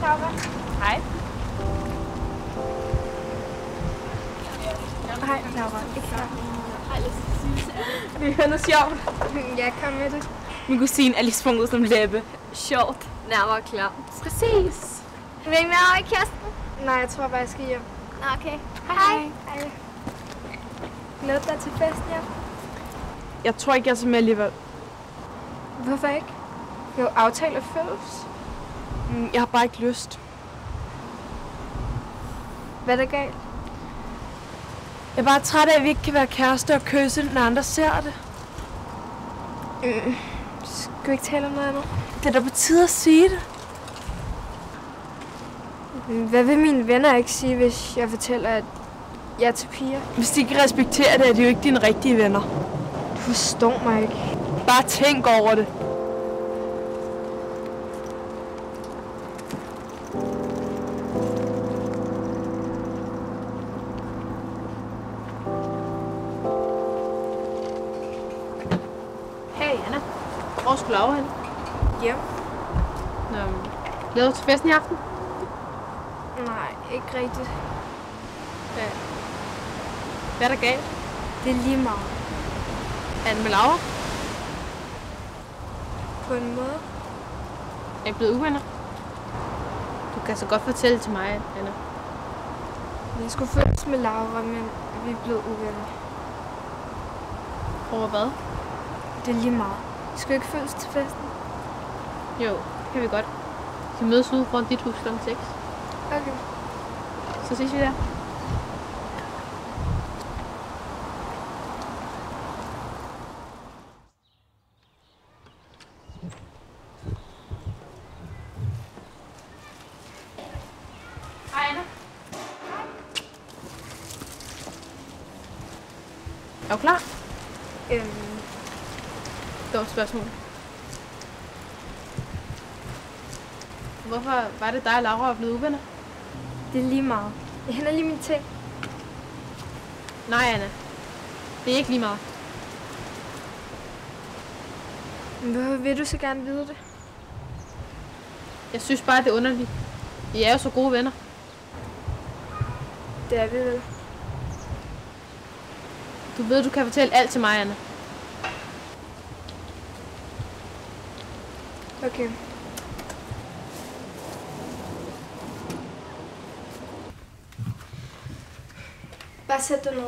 Laura. Hej. Hej, Laura. Ikke her. Vi hører noget sjovt. Ja, kom med det. Min kusine er lige sprunget som læbe. Sjovt. Nærmere klar. Præcis. Vil I med over i kæresten? Nej, jeg tror bare, jeg skal hjem. Nå, okay. Hej. Hej. Glæder dig til festen, ja? Jeg tror ikke, jeg er så med alligevel. Hvorfor ikke? Jo, aftale følges. Jeg har bare ikke lyst. Hvad er der galt? Jeg er bare træt af, at vi ikke kan være kærester og kysse, når andre ser det. Skal vi ikke tale om noget andet? Det er da på tide at sige det. Hvad vil mine venner ikke sige, hvis jeg fortæller, at jeg er til piger? Hvis de ikke respekterer det, er de jo ikke dine rigtige venner. Du forstår mig ikke. Bare tænk over det. Hey, Anna. Hvor skulle Laura hen? Hjem? Glæder du til festen i aften? Nej, ikke rigtigt. Hvad er der galt? Det er lige meget. Er den med Laura? På en måde. Er I blevet uvenner? Du kan så godt fortælle til mig, Anna. Jeg skulle følges med Laura, men vi er blevet uvenner. Over hvad? Det er lige meget. Vi skal ikke følges til festen. Jo, det kan vi godt. Vi kan mødes ude foran dit hus kl. 6. Okay. Så ses vi der. Hej, Anna. Er du klar? Det var et spørgsmål. Hvorfor var det dig og Laura var blevet uvenner? Det er lige meget. Jeg henter lige mine ting. Nej, Anna. Det er ikke lige meget. Men hvorfor vil du så gerne vide det? Jeg synes bare, det er underligt. I er jo så gode venner. Det er vi vel. Du ved, du kan fortælle alt til mig, Anna. Okay. Bare sæt dig ned.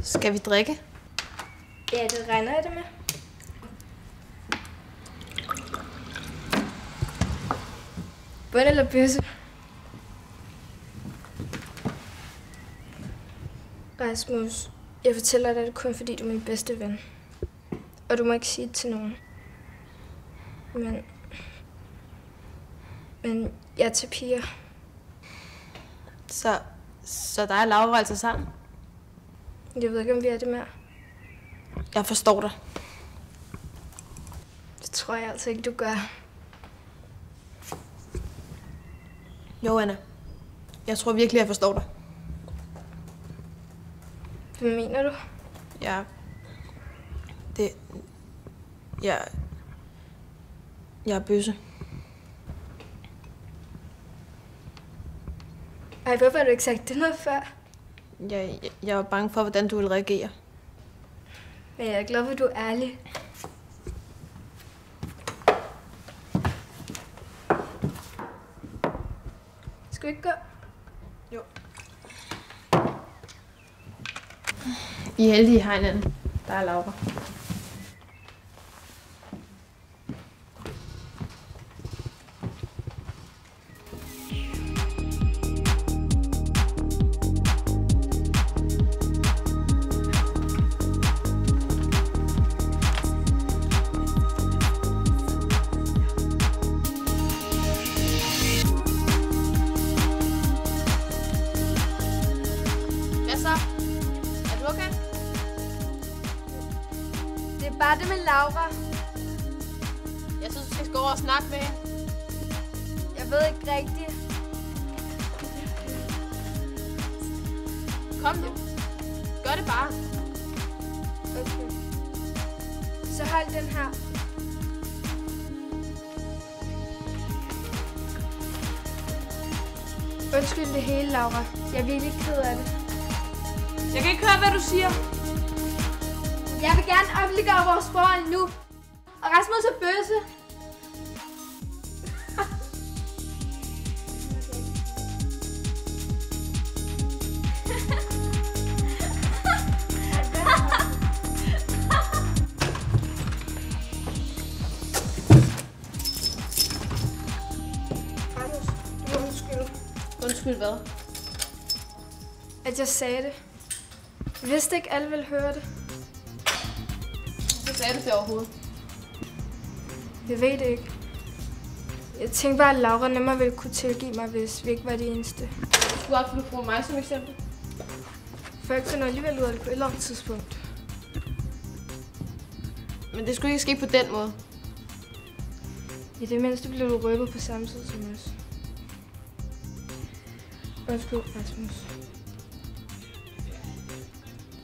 Skal vi drikke? Ja, det regner jeg det med. Bund eller bøsse? Rasmus, jeg fortæller dig det kun fordi du er min bedste ven. Og du må ikke sige det til nogen. Men jeg er til piger. Så dig og Laura er altså sammen? Jeg ved ikke, om vi er det mere. Jeg forstår dig. Det tror jeg altså ikke, du gør. Jo, Anna. Jeg tror virkelig, jeg forstår dig. Hvad mener du? Ja. Jeg er bøsse. Ej, hvorfor har du ikke sagt det noget før? Jeg var bange for, hvordan du ville reagere. Men jeg er glad for, at du er ærlig. Skal vi ikke gå? Jo. I er heldige, I har hinanden. Der er Laura. Bare det med Laura. Jeg synes, du skal gå over og snakke med hende. Jeg ved ikke rigtigt. Kom nu. Gør det bare. Okay. Så hold den her. Undskyld det hele, Laura. Jeg er virkelig ked af det. Jeg kan ikke høre, hvad du siger. Jeg vil gerne offentliggøre vores forhold nu. Og Rasmus er bøsse. Rasmus, du må undskylde. Undskyld hvad? At jeg sagde det. Jeg vidste ikke, alle ville høre det. Hvad sagde du til overhovedet? Jeg ved det ikke. Jeg tænkte bare, at Laura nemmere ville kunne tilgive mig, hvis vi ikke var de eneste. Du skulle absolut bruge mig som eksempel. For jeg finder alligevel ud af det på et eller andet tidspunkt. Men det skulle ikke ske på den måde. I det mindste blev du røbet på samme tid som os. Undskyld, Rasmus.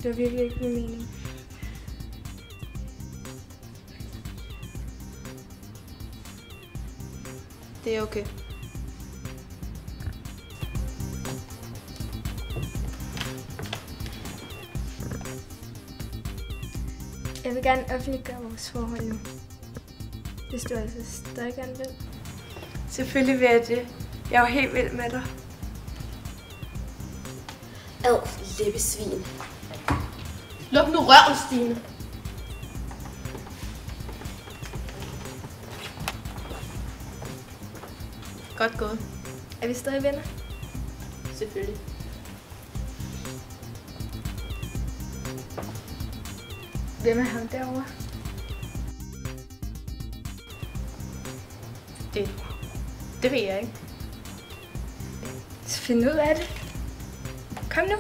Det var virkelig ikke min mening. Det er okay. Jeg vil gerne offentliggøre vores forhold nu. Hvis du altså stadig gerne vil. Selvfølgelig vil jeg det. Jeg er jo helt vild med dig. Ad, læbesvin. Luk nu røven, Stine. Godt gået. Er vi stadig venner? Selvfølgelig. Hvem er ham derovre? Det ved jeg ikke. Så find ud af det. Kom nu.